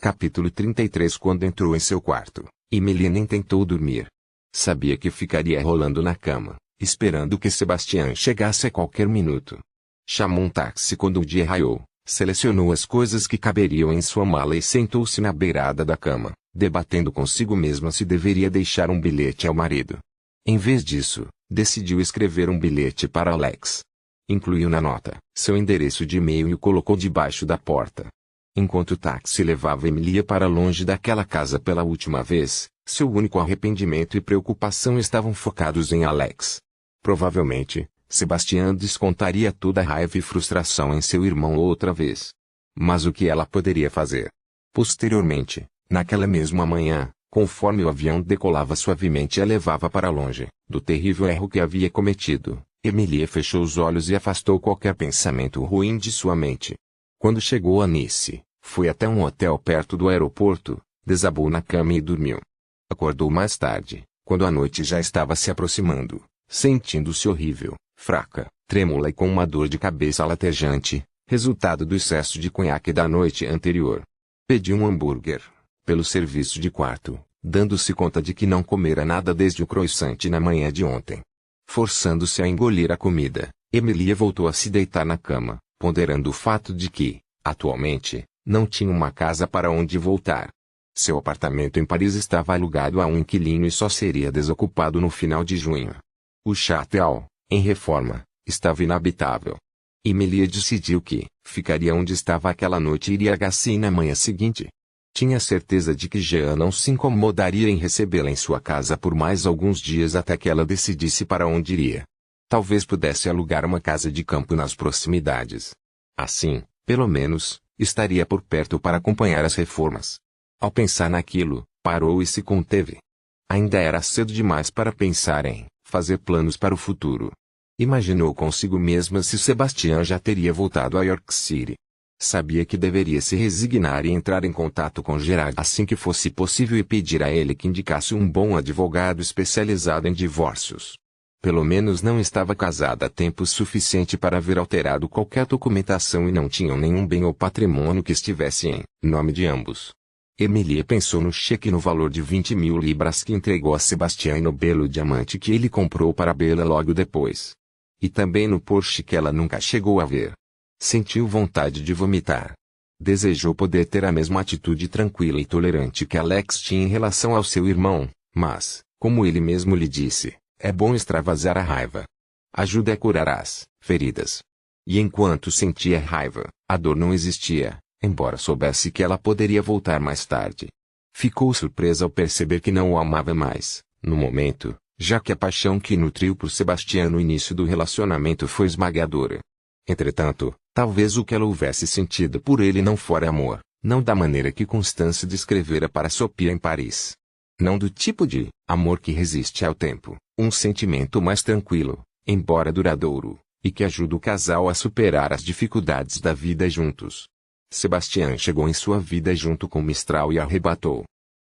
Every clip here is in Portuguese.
Capítulo 33. Quando entrou em seu quarto, Emily nem tentou dormir. Sabia que ficaria rolando na cama, esperando que Sebastian chegasse a qualquer minuto. Chamou um táxi quando o dia raiou, selecionou as coisas que caberiam em sua mala e sentou-se na beirada da cama, debatendo consigo mesma se deveria deixar um bilhete ao marido. Em vez disso, decidiu escrever um bilhete para Alex. Incluiu na nota seu endereço de e-mail e o colocou debaixo da porta. Enquanto o táxi levava Emily para longe daquela casa pela última vez, seu único arrependimento e preocupação estavam focados em Alex. Provavelmente, Sebastian descontaria toda a raiva e frustração em seu irmão outra vez. Mas o que ela poderia fazer? Posteriormente, naquela mesma manhã, conforme o avião decolava suavemente e a levava para longe do terrível erro que havia cometido, Emily fechou os olhos e afastou qualquer pensamento ruim de sua mente. Quando chegou a Nice, foi até um hotel perto do aeroporto, desabou na cama e dormiu. Acordou mais tarde, quando a noite já estava se aproximando, sentindo-se horrível, fraca, trêmula e com uma dor de cabeça latejante, resultado do excesso de conhaque da noite anterior. Pediu um hambúrguer, pelo serviço de quarto, dando-se conta de que não comera nada desde o croissant na manhã de ontem. Forçando-se a engolir a comida, Emily voltou a se deitar na cama, ponderando o fato de que, atualmente, não tinha uma casa para onde voltar. Seu apartamento em Paris estava alugado a um inquilino e só seria desocupado no final de junho. O Château, em reforma, estava inabitável. Emily decidiu que ficaria onde estava aquela noite e iria a Gassi na manhã seguinte. Tinha certeza de que Jean não se incomodaria em recebê-la em sua casa por mais alguns dias até que ela decidisse para onde iria. Talvez pudesse alugar uma casa de campo nas proximidades. Assim, pelo menos, estaria por perto para acompanhar as reformas. Ao pensar naquilo, parou e se conteve. Ainda era cedo demais para pensar em fazer planos para o futuro. Imaginou consigo mesma se Sebastian já teria voltado a York City. Sabia que deveria se resignar e entrar em contato com Gerard assim que fosse possível e pedir a ele que indicasse um bom advogado especializado em divórcios. Pelo menos não estava casada há tempo suficiente para haver alterado qualquer documentação e não tinham nenhum bem ou patrimônio que estivesse em nome de ambos. Emily pensou no cheque no valor de 20.000 libras que entregou a Sebastian e no belo diamante que ele comprou para Bella logo depois. E também no Porsche que ela nunca chegou a ver. Sentiu vontade de vomitar. Desejou poder ter a mesma atitude tranquila e tolerante que Alex tinha em relação ao seu irmão, mas, como ele mesmo lhe disse, é bom extravasar a raiva. Ajuda a curar as feridas. E enquanto sentia raiva, a dor não existia, embora soubesse que ela poderia voltar mais tarde. Ficou surpresa ao perceber que não o amava mais, no momento, já que a paixão que nutriu por Sebastian no início do relacionamento foi esmagadora. Entretanto, talvez o que ela houvesse sentido por ele não fora amor, não da maneira que Constance descrevera para Sophia em Paris. Não do tipo de amor que resiste ao tempo, um sentimento mais tranquilo, embora duradouro, e que ajuda o casal a superar as dificuldades da vida juntos. Sebastian chegou em sua vida junto com Mistral e a arrebatou.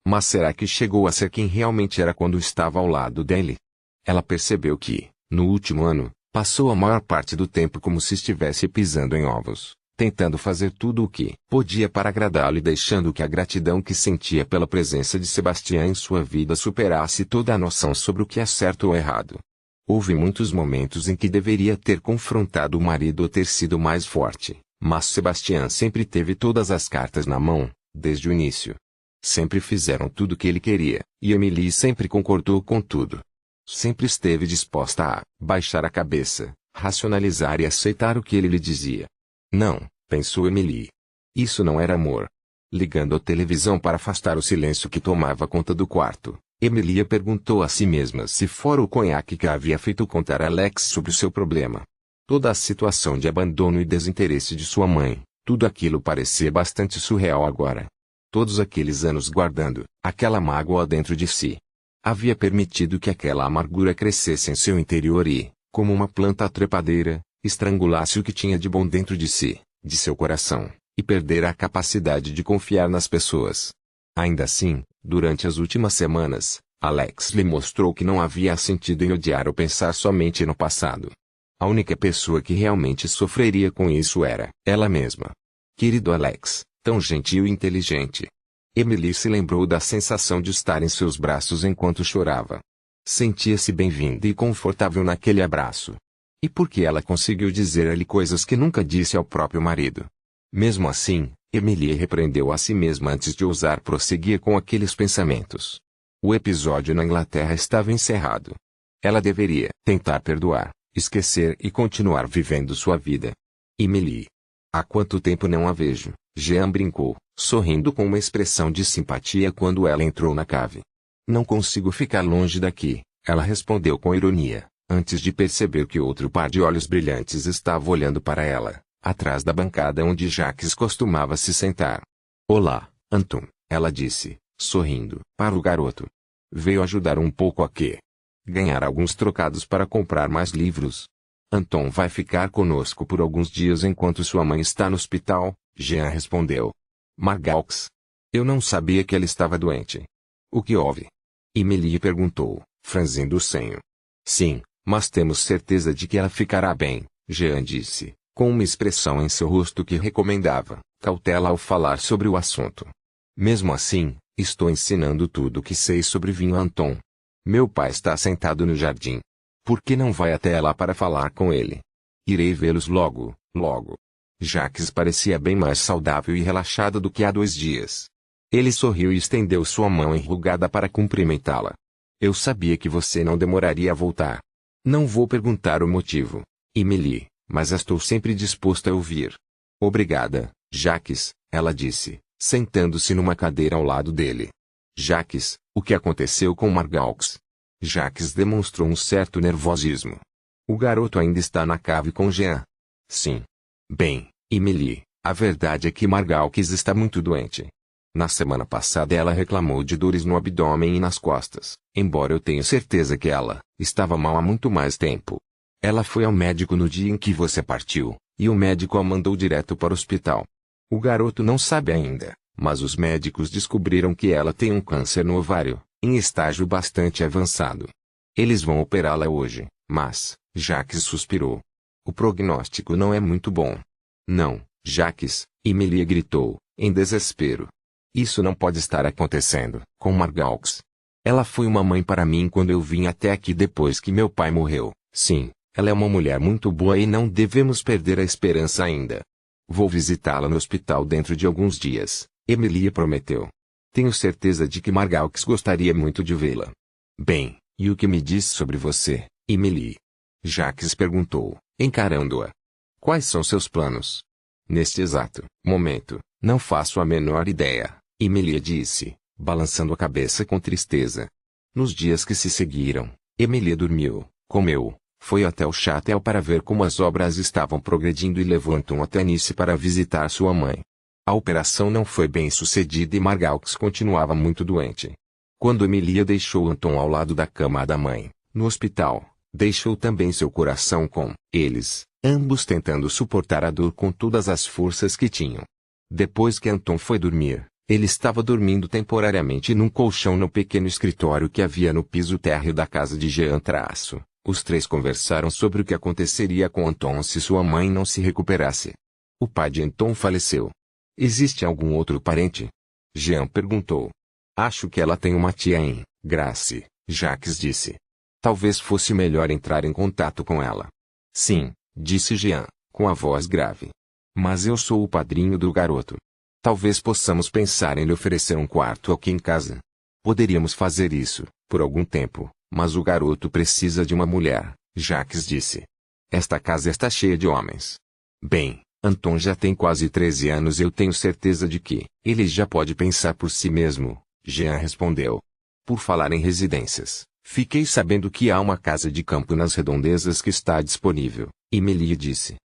Mas será que chegou a ser quem realmente era quando estava ao lado dele? Ela percebeu que, no último ano, passou a maior parte do tempo como se estivesse pisando em ovos, tentando fazer tudo o que podia para agradá-lo e deixando que a gratidão que sentia pela presença de Sebastian em sua vida superasse toda a noção sobre o que é certo ou errado. Houve muitos momentos em que deveria ter confrontado o marido ou ter sido mais forte, mas Sebastian sempre teve todas as cartas na mão, desde o início. Sempre fizeram tudo o que ele queria, e Emily sempre concordou com tudo. Sempre esteve disposta a baixar a cabeça, racionalizar e aceitar o que ele lhe dizia. Não, pensou Emily. Isso não era amor. Ligando a televisão para afastar o silêncio que tomava conta do quarto, Emily perguntou a si mesma se fora o conhaque que a havia feito contar a Alex sobre o seu problema. Toda a situação de abandono e desinteresse de sua mãe, tudo aquilo parecia bastante surreal agora. Todos aqueles anos guardando aquela mágoa dentro de si. Havia permitido que aquela amargura crescesse em seu interior e, como uma planta trepadeira, estrangulasse o que tinha de bom dentro de si, de seu coração, e perdera a capacidade de confiar nas pessoas. Ainda assim, durante as últimas semanas, Alex lhe mostrou que não havia sentido em odiar ou pensar somente no passado. A única pessoa que realmente sofreria com isso era ela mesma. Querido Alex, tão gentil e inteligente. Emily se lembrou da sensação de estar em seus braços enquanto chorava. Sentia-se bem-vinda e confortável naquele abraço. E por que ela conseguiu dizer a ele coisas que nunca disse ao próprio marido? Mesmo assim, Emily repreendeu a si mesma antes de ousar prosseguir com aqueles pensamentos. O episódio na Inglaterra estava encerrado. Ela deveria tentar perdoar, esquecer e continuar vivendo sua vida. Emily. Há quanto tempo não a vejo? Jean brincou, sorrindo com uma expressão de simpatia quando ela entrou na cave. Não consigo ficar longe daqui, ela respondeu com ironia, antes de perceber que outro par de olhos brilhantes estava olhando para ela, atrás da bancada onde Jacques costumava se sentar. Olá, Anton, ela disse, sorrindo para o garoto. Veio ajudar um pouco a quê? Ganhar alguns trocados para comprar mais livros. Anton vai ficar conosco por alguns dias enquanto sua mãe está no hospital, Jean respondeu. Margalx. Eu não sabia que ela estava doente. O que houve? Emily perguntou, franzindo o senho. Sim, mas temos certeza de que ela ficará bem, Jean disse, com uma expressão em seu rosto que recomendava cautela ao falar sobre o assunto. Mesmo assim, estou ensinando tudo o que sei sobre vinho a Anton. Meu pai está sentado no jardim. Por que não vai até lá para falar com ele? Irei vê-los logo, logo. Jacques parecia bem mais saudável e relaxado do que há 2 dias. Ele sorriu e estendeu sua mão enrugada para cumprimentá-la. Eu sabia que você não demoraria a voltar. Não vou perguntar o motivo, Emily, mas estou sempre disposta a ouvir. Obrigada, Jacques, ela disse, sentando-se numa cadeira ao lado dele. Jacques, o que aconteceu com Margalx? Jacques demonstrou um certo nervosismo. O garoto ainda está na cave com Jean. Sim. Bem, Emily, a verdade é que Margalx está muito doente. Na semana passada ela reclamou de dores no abdômen e nas costas, embora eu tenha certeza que ela estava mal há muito mais tempo. Ela foi ao médico no dia em que você partiu, e o médico a mandou direto para o hospital. O garoto não sabe ainda, mas os médicos descobriram que ela tem um câncer no ovário, em estágio bastante avançado. Eles vão operá-la hoje, mas, Jacques suspirou. O prognóstico não é muito bom. Não, Jacques, Emily gritou, em desespero. Isso não pode estar acontecendo com Margalx. Ela foi uma mãe para mim quando eu vim até aqui depois que meu pai morreu. Sim, ela é uma mulher muito boa e não devemos perder a esperança ainda. Vou visitá-la no hospital dentro de alguns dias, Emily prometeu. Tenho certeza de que Margalx gostaria muito de vê-la. Bem, e o que me diz sobre você, Emily? Jacques perguntou, encarando-a. Quais são seus planos? Neste exato momento, não faço a menor ideia, Emily disse, balançando a cabeça com tristeza. Nos dias que se seguiram, Emily dormiu, comeu, foi até o château para ver como as obras estavam progredindo e levou Anton até Nice para visitar sua mãe. A operação não foi bem sucedida e Margalx continuava muito doente. Quando Emily deixou Anton ao lado da cama da mãe, no hospital, deixou também seu coração com eles, ambos tentando suportar a dor com todas as forças que tinham. Depois que Anton foi dormir, ele estava dormindo temporariamente num colchão no pequeno escritório que havia no piso térreo da casa de Jean. Os 3 conversaram sobre o que aconteceria com Anton se sua mãe não se recuperasse. O pai de Anton faleceu. Existe algum outro parente? Jean perguntou. Acho que ela tem uma tia em Grasse, Jacques disse. Talvez fosse melhor entrar em contato com ela. Sim, disse Jean, com a voz grave. Mas eu sou o padrinho do garoto. Talvez possamos pensar em lhe oferecer um quarto aqui em casa. Poderíamos fazer isso, por algum tempo, mas o garoto precisa de uma mulher, Jacques disse. Esta casa está cheia de homens. Bem, Anton já tem quase 13 anos e eu tenho certeza de que ele já pode pensar por si mesmo, Jean respondeu. Por falar em residências, fiquei sabendo que há uma casa de campo nas redondezas que está disponível, Emily disse.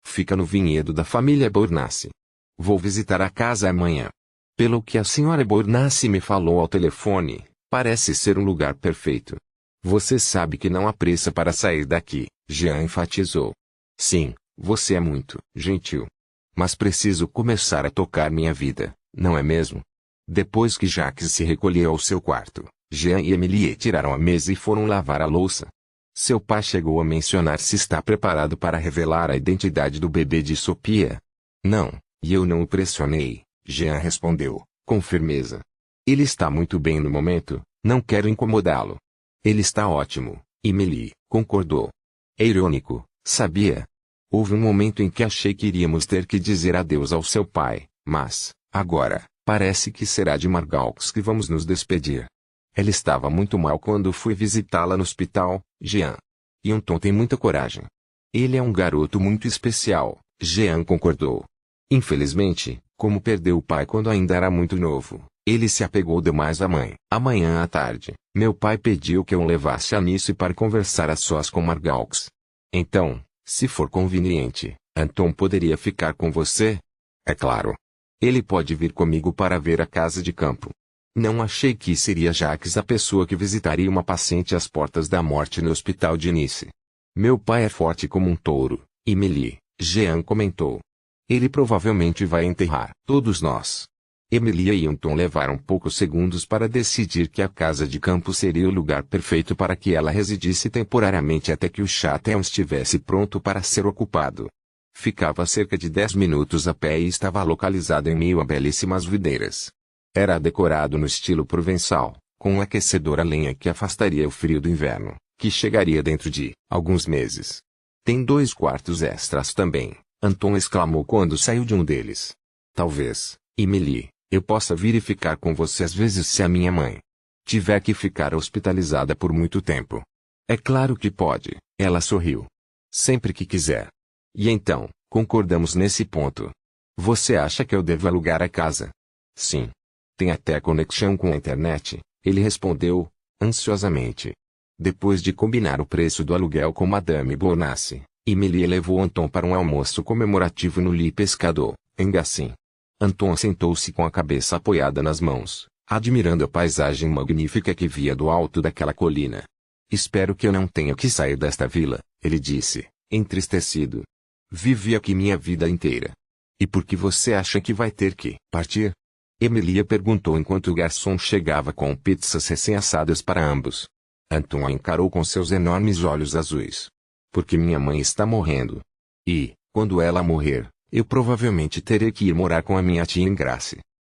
Fica no vinhedo da família Bornace. Vou visitar a casa amanhã. Pelo que a senhora Bornace me falou ao telefone, parece ser um lugar perfeito. Você sabe que não há pressa para sair daqui, Jean enfatizou. Sim, você é muito gentil. Mas preciso começar a tocar minha vida, não é mesmo? Depois que Jacques se recolheu ao seu quarto, Jean e Emily tiraram a mesa e foram lavar a louça. Seu pai chegou a mencionar se está preparado para revelar a identidade do bebê de Sophia. Não, e eu não o pressionei, Jean respondeu, com firmeza. Ele está muito bem no momento, não quero incomodá-lo. Ele está ótimo, Emily, concordou. É irônico, sabia? Houve um momento em que achei que iríamos ter que dizer adeus ao seu pai, mas, agora, parece que será de Margaux que vamos nos despedir. Ela estava muito mal quando fui visitá-la no hospital, Jean. E Anton tem muita coragem. Ele é um garoto muito especial, Jean concordou. Infelizmente, como perdeu o pai quando ainda era muito novo, ele se apegou demais à mãe. Amanhã à tarde, meu pai pediu que eu o levasse a Nice para conversar a sós com Margaux. Então, se for conveniente, Anton poderia ficar com você? É claro. Ele pode vir comigo para ver a casa de campo. Não achei que seria Jacques a pessoa que visitaria uma paciente às portas da morte no hospital de Nice. Meu pai é forte como um touro, Emily, Jean comentou. Ele provavelmente vai enterrar todos nós. Emily e Anton levaram poucos segundos para decidir que a casa de campo seria o lugar perfeito para que ela residisse temporariamente até que o château estivesse pronto para ser ocupado. Ficava a cerca de 10 minutos a pé e estava localizado em meio a belíssimas videiras. Era decorado no estilo provençal, com um aquecedor a lenha que afastaria o frio do inverno, que chegaria dentro de alguns meses. Tem 2 quartos extras também, Anton exclamou quando saiu de um deles. Talvez, Emily, eu possa vir e ficar com você às vezes se a minha mãe tiver que ficar hospitalizada por muito tempo. É claro que pode, ela sorriu. Sempre que quiser. E então, concordamos nesse ponto. Você acha que eu devo alugar a casa? Sim. Tem até conexão com a internet, ele respondeu, ansiosamente. Depois de combinar o preço do aluguel com Madame Bonassi, Emily levou Anton para um almoço comemorativo no Lit Pescador, em Gassin. Anton sentou-se com a cabeça apoiada nas mãos, admirando a paisagem magnífica que via do alto daquela colina. Espero que eu não tenha que sair desta vila, ele disse, entristecido. Vivi aqui minha vida inteira. E por que você acha que vai ter que partir? Emilia perguntou enquanto o garçom chegava com pizzas recém-assadas para ambos. Anton a encarou com seus enormes olhos azuis. Porque minha mãe está morrendo. E, quando ela morrer, eu provavelmente terei que ir morar com a minha tia em Grace.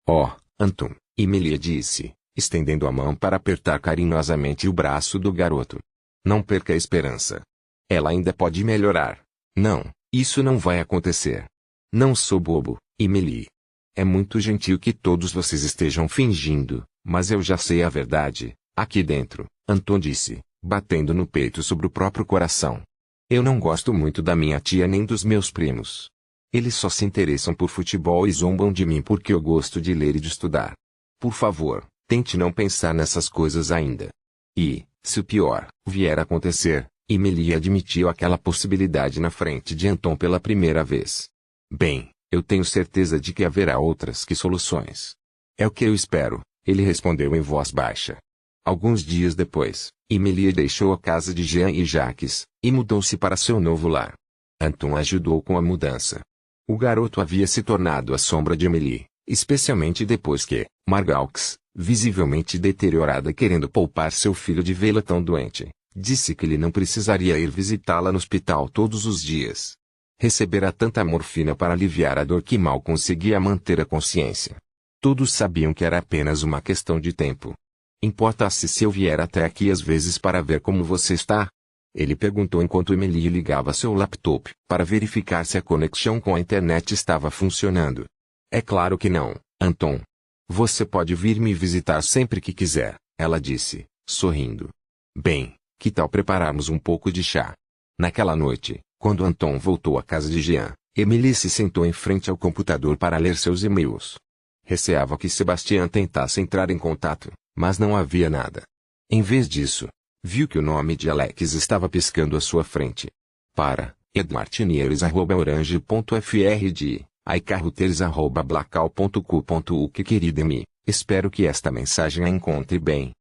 Oh, Anton, Emilia disse, estendendo a mão para apertar carinhosamente o braço do garoto. Não perca a esperança. Ela ainda pode melhorar. Não, isso não vai acontecer. Não sou bobo, Emily. É muito gentil que todos vocês estejam fingindo, mas eu já sei a verdade, aqui dentro, Anton disse, batendo no peito sobre o próprio coração. Eu não gosto muito da minha tia nem dos meus primos. Eles só se interessam por futebol e zombam de mim porque eu gosto de ler e de estudar. Por favor, tente não pensar nessas coisas ainda. E, se o pior vier a acontecer, Emily admitiu aquela possibilidade na frente de Anton pela primeira vez. Bem, eu tenho certeza de que haverá outras que soluções. É o que eu espero, ele respondeu em voz baixa. Alguns dias depois, Emily deixou a casa de Jean e Jacques, e mudou-se para seu novo lar. Anton ajudou com a mudança. O garoto havia se tornado a sombra de Emily, especialmente depois que, Margaux, visivelmente deteriorada querendo poupar seu filho de vê-la tão doente, disse que ele não precisaria ir visitá-la no hospital todos os dias. Recebera tanta morfina para aliviar a dor que mal conseguia manter a consciência. Todos sabiam que era apenas uma questão de tempo. Importa-se se eu vier até aqui às vezes para ver como você está? Ele perguntou enquanto Emily ligava seu laptop para verificar se a conexão com a internet estava funcionando. É claro que não, Anton. Você pode vir me visitar sempre que quiser, ela disse, sorrindo. Bem, que tal prepararmos um pouco de chá? Naquela noite, quando Anton voltou à casa de Jean, Emily se sentou em frente ao computador para ler seus e-mails. Receava que Sebastian tentasse entrar em contato, mas não havia nada. Em vez disso, viu que o nome de Alex estava piscando à sua frente. Para edmartineiros@orange.fr de aicarroteiros@blacal.cu.uk Querida Emi, espero que esta mensagem a encontre bem.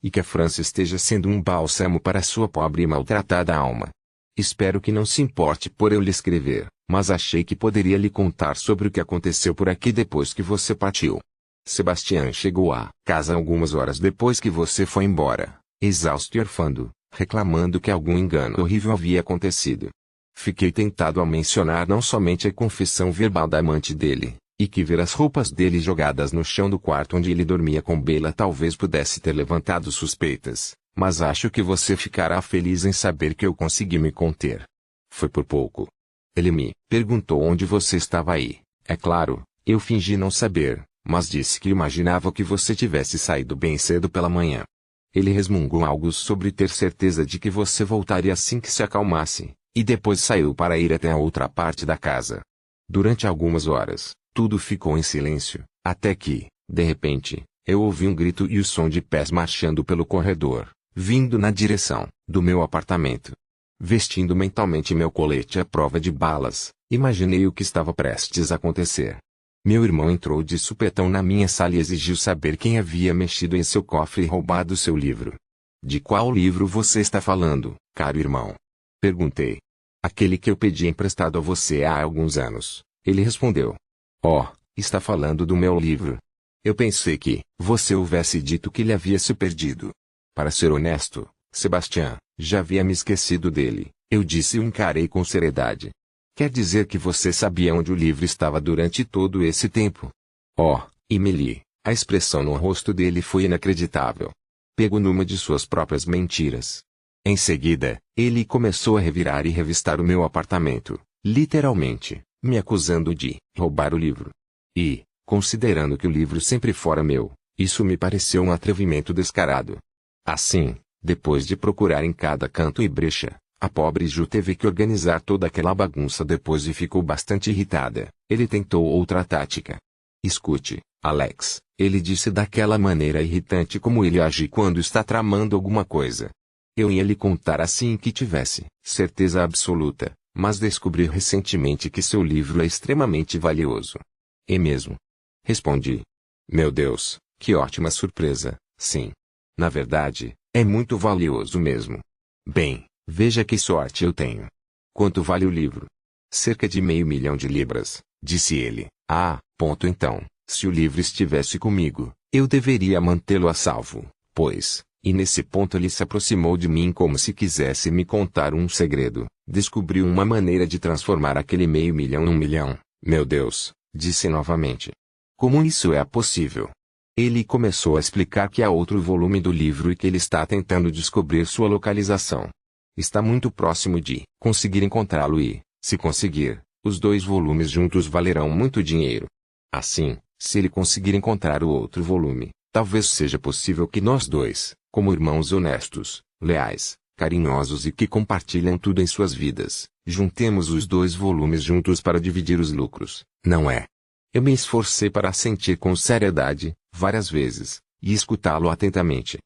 E que a França esteja sendo um bálsamo para sua pobre e maltratada alma. Espero que não se importe por eu lhe escrever, mas achei que poderia lhe contar sobre o que aconteceu por aqui depois que você partiu. Sebastian chegou à casa algumas horas depois que você foi embora, exausto e orfando, reclamando que algum engano horrível havia acontecido. Fiquei tentado a mencionar não somente a confissão verbal da amante dele, E que ver as roupas dele jogadas no chão do quarto onde ele dormia com Bela talvez pudesse ter levantado suspeitas, mas acho que você ficará feliz em saber que eu consegui me conter. Foi por pouco. Ele me perguntou onde você estava aí. É claro, eu fingi não saber, mas disse que imaginava que você tivesse saído bem cedo pela manhã. Ele resmungou algo sobre ter certeza de que você voltaria assim que se acalmasse, e depois saiu para ir até a outra parte da casa. Durante algumas horas, tudo ficou em silêncio, até que, de repente, eu ouvi um grito e o som de pés marchando pelo corredor, vindo na direção do meu apartamento. Vestindo mentalmente meu colete à prova de balas, imaginei o que estava prestes a acontecer. Meu irmão entrou de supetão na minha sala e exigiu saber quem havia mexido em seu cofre e roubado seu livro. De qual livro você está falando, caro irmão? Perguntei. Aquele que eu pedi emprestado a você há alguns anos, ele respondeu. Oh, está falando do meu livro. Eu pensei que você houvesse dito que ele havia se perdido. Para ser honesto, Sebastião, já havia me esquecido dele, eu disse e o encarei com seriedade. Quer dizer que você sabia onde o livro estava durante todo esse tempo? Oh, Emily, a expressão no rosto dele foi inacreditável. Pego numa de suas próprias mentiras. Em seguida, ele começou a revirar e revistar o meu apartamento, literalmente, me acusando de roubar o livro. E, considerando que o livro sempre fora meu, isso me pareceu um atrevimento descarado. Assim, depois de procurar em cada canto e brecha, a pobre Ju teve que organizar toda aquela bagunça depois e ficou bastante irritada. Ele tentou outra tática. Escute, Alex, ele disse daquela maneira irritante como ele age quando está tramando alguma coisa. Eu ia lhe contar assim que tivesse certeza absoluta, mas descobri recentemente que seu livro é extremamente valioso. É mesmo? Respondi. Meu Deus, que ótima surpresa, sim. Na verdade, é muito valioso mesmo. Bem, veja que sorte eu tenho. Quanto vale o livro? Cerca de $500 mil de libras, disse ele. Ah, ponto então, se o livro estivesse comigo, eu deveria mantê-lo a salvo, pois... E nesse ponto ele se aproximou de mim como se quisesse me contar um segredo. Descobriu uma maneira de transformar aquele $500 mil num milhão. Meu Deus, disse novamente. Como isso é possível? Ele começou a explicar que há outro volume do livro e que ele está tentando descobrir sua localização. Está muito próximo de conseguir encontrá-lo e, se conseguir, os 2 volumes juntos valerão muito dinheiro. Assim, se ele conseguir encontrar o outro volume, talvez seja possível que nós dois, como irmãos honestos, leais, carinhosos e que compartilham tudo em suas vidas, juntemos os 2 volumes juntos para dividir os lucros, não é? Eu me esforcei para assentir com seriedade, várias vezes, e escutá-lo atentamente.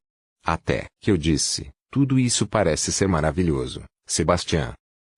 Até que eu disse, tudo isso parece ser maravilhoso, Sebastião.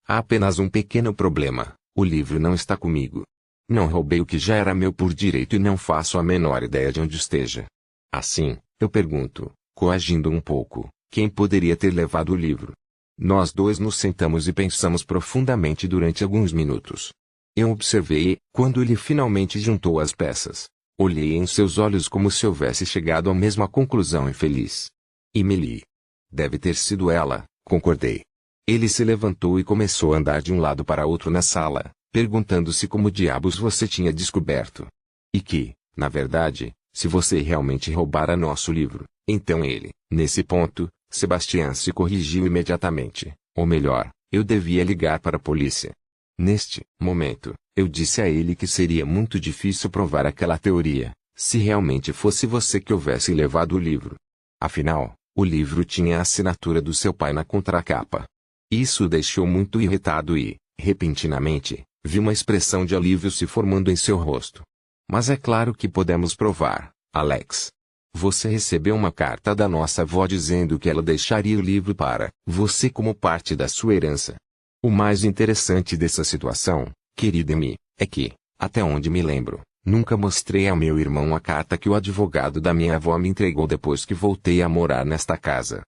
Há apenas um pequeno problema, o livro não está comigo. Não roubei o que já era meu por direito e não faço a menor ideia de onde esteja. Assim, eu pergunto, coagindo um pouco, quem poderia ter levado o livro? Nós dois nos sentamos e pensamos profundamente durante alguns minutos. Eu observei, quando ele finalmente juntou as peças. Olhei em seus olhos como se houvesse chegado à mesma conclusão infeliz. Emily. Deve ter sido ela, concordei. Ele se levantou e começou a andar de um lado para outro na sala, perguntando-se como diabos você tinha descoberto. E que, na verdade, se você realmente roubara nosso livro, então ele, nesse ponto, Sebastião se corrigiu imediatamente, ou melhor, eu devia ligar para a polícia. Neste momento, eu disse a ele que seria muito difícil provar aquela teoria, se realmente fosse você que houvesse levado o livro. Afinal, o livro tinha a assinatura do seu pai na contracapa. Isso o deixou muito irritado e, repentinamente, vi uma expressão de alívio se formando em seu rosto. Mas é claro que podemos provar, Alex. Você recebeu uma carta da nossa avó dizendo que ela deixaria o livro para você como parte da sua herança. O mais interessante dessa situação, querida Amy, é que, até onde me lembro, nunca mostrei a meu irmão a carta que o advogado da minha avó me entregou depois que voltei a morar nesta casa.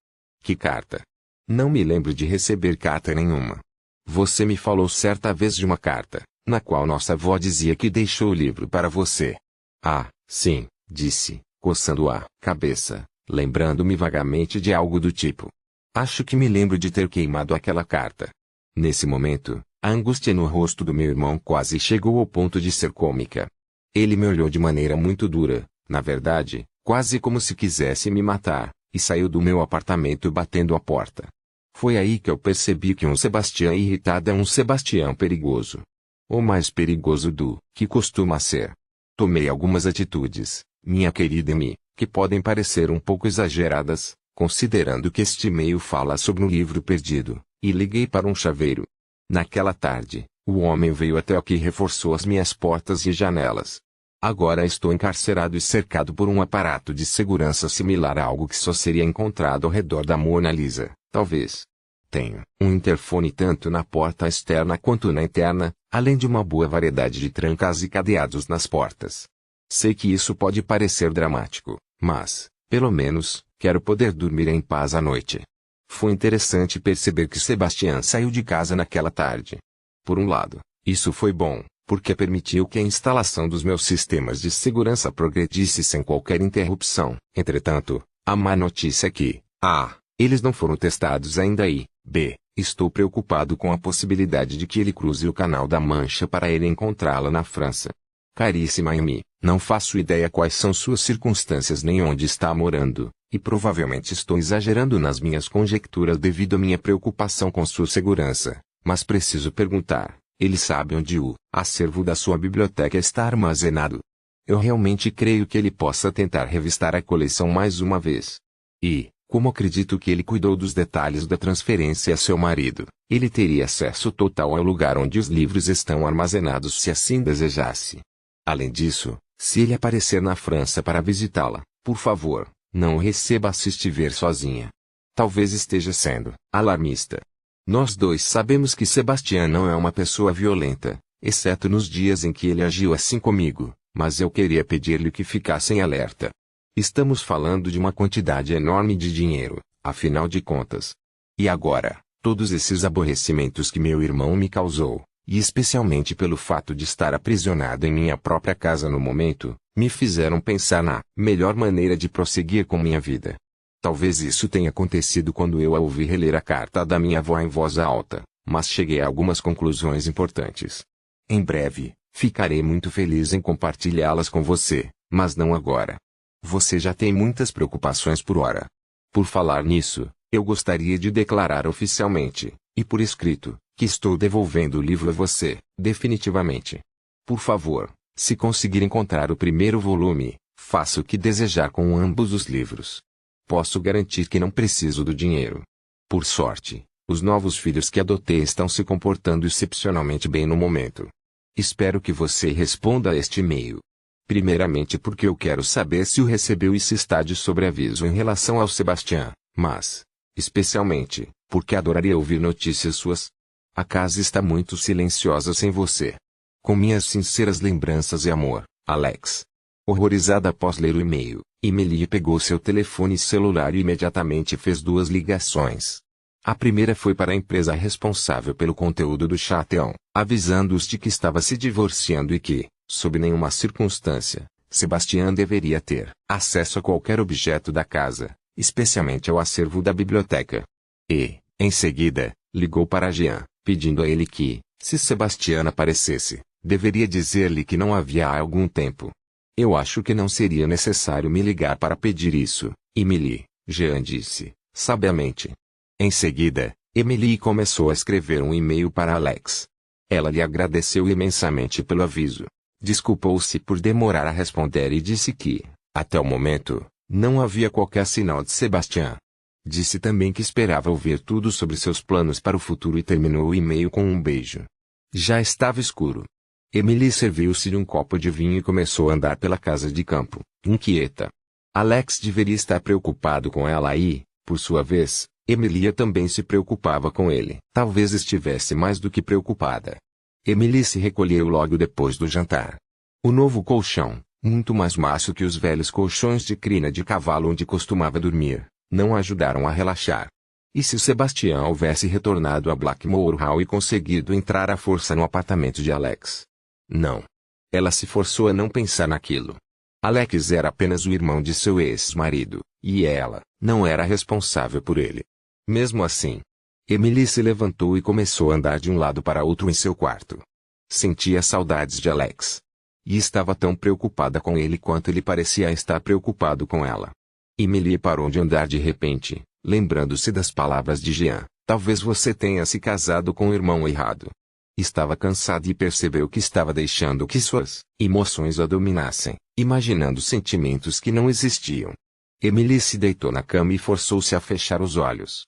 Que carta? Não me lembro de receber carta nenhuma. Você me falou certa vez de uma carta, na qual nossa avó dizia que deixou o livro para você. Ah, sim, disse, coçando a cabeça, lembrando-me vagamente de algo do tipo. Acho que me lembro de ter queimado aquela carta. Nesse momento, a angústia no rosto do meu irmão quase chegou ao ponto de ser cômica. Ele me olhou de maneira muito dura, na verdade, quase como se quisesse me matar, e saiu do meu apartamento batendo a porta. Foi aí que eu percebi que um Sebastião irritado é um Sebastião perigoso. O mais perigoso do que costuma ser. Tomei algumas atitudes, minha querida Amy, que podem parecer um pouco exageradas, considerando que este e-mail fala sobre um livro perdido, e liguei para um chaveiro. Naquela tarde, o homem veio até aqui e reforçou as minhas portas e janelas. Agora estou encarcerado e cercado por um aparato de segurança similar a algo que só seria encontrado ao redor da Mona Lisa, talvez. Tenho um interfone tanto na porta externa quanto na interna, além de uma boa variedade de trancas e cadeados nas portas. Sei que isso pode parecer dramático, mas, pelo menos, quero poder dormir em paz à noite. Foi interessante perceber que Sebastião saiu de casa naquela tarde. Por um lado, isso foi bom, porque permitiu que a instalação dos meus sistemas de segurança progredisse sem qualquer interrupção. Entretanto, a má notícia é que, eles não foram testados ainda e, b, estou preocupado com a possibilidade de que ele cruze o Canal da Mancha para ir encontrá-la na França. Caríssima Amy, não faço ideia quais são suas circunstâncias nem onde está morando, e provavelmente estou exagerando nas minhas conjecturas devido à minha preocupação com sua segurança, mas preciso perguntar, ele sabe onde o acervo da sua biblioteca está armazenado? Eu realmente creio que ele possa tentar revistar a coleção mais uma vez. E, como acredito que ele cuidou dos detalhes da transferência a seu marido, ele teria acesso total ao lugar onde os livros estão armazenados se assim desejasse. Além disso, se ele aparecer na França para visitá-la, por favor, não o receba se estiver sozinha. Talvez esteja sendo alarmista. Nós dois sabemos que Sebastião não é uma pessoa violenta, exceto nos dias em que ele agiu assim comigo, mas eu queria pedir-lhe que ficasse em alerta. Estamos falando de uma quantidade enorme de dinheiro, afinal de contas. E agora, todos esses aborrecimentos que meu irmão me causou, e especialmente pelo fato de estar aprisionado em minha própria casa no momento, me fizeram pensar na melhor maneira de prosseguir com minha vida. Talvez isso tenha acontecido quando eu a ouvi reler a carta da minha avó em voz alta, mas cheguei a algumas conclusões importantes. Em breve, ficarei muito feliz em compartilhá-las com você, mas não agora. Você já tem muitas preocupações por hora. Por falar nisso, eu gostaria de declarar oficialmente, e por escrito, que estou devolvendo o livro a você, definitivamente. Por favor, se conseguir encontrar o primeiro volume, faça o que desejar com ambos os livros. Posso garantir que não preciso do dinheiro. Por sorte, os novos filhos que adotei estão se comportando excepcionalmente bem no momento. Espero que você responda a este e-mail. Primeiramente porque eu quero saber se o recebeu e se está de sobreaviso em relação ao Sebastião, mas, especialmente, porque adoraria ouvir notícias suas. A casa está muito silenciosa sem você. Com minhas sinceras lembranças e amor, Alex. Horrorizada após ler o e-mail, Emily pegou seu telefone celular e imediatamente fez 2 ligações. A primeira foi para a empresa responsável pelo conteúdo do Chatão, avisando-os de que estava se divorciando e que, sob nenhuma circunstância, Sebastião deveria ter acesso a qualquer objeto da casa, especialmente ao acervo da biblioteca. E, em seguida, ligou para Jean, pedindo a ele que, se Sebastião aparecesse, deveria dizer-lhe que não havia há algum tempo. Eu acho que não seria necessário me ligar para pedir isso, Emily, Jean disse, sabiamente. Em seguida, Emily começou a escrever um e-mail para Alex. Ela lhe agradeceu imensamente pelo aviso. Desculpou-se por demorar a responder e disse que, até o momento, não havia qualquer sinal de Sebastião. Disse também que esperava ouvir tudo sobre seus planos para o futuro e terminou o e-mail com um beijo. Já estava escuro. Emily serviu-se de um copo de vinho e começou a andar pela casa de campo, inquieta. Alex deveria estar preocupado com ela e, por sua vez, Emilia também se preocupava com ele. Talvez estivesse mais do que preocupada. Emily se recolheu logo depois do jantar. O novo colchão, muito mais macio que os velhos colchões de crina de cavalo onde costumava dormir, não ajudaram a relaxar. E se Sebastião houvesse retornado a Blackmore Hall e conseguido entrar à força no apartamento de Alex? Não. Ela se forçou a não pensar naquilo. Alex era apenas o irmão de seu ex-marido, e ela não era responsável por ele. Mesmo assim, Emily se levantou e começou a andar de um lado para outro em seu quarto. Sentia saudades de Alex. E estava tão preocupada com ele quanto ele parecia estar preocupado com ela. Emily parou de andar de repente, lembrando-se das palavras de Jean. Talvez você tenha se casado com o irmão errado. Estava cansada e percebeu que estava deixando que suas emoções a dominassem, imaginando sentimentos que não existiam. Emily se deitou na cama e forçou-se a fechar os olhos.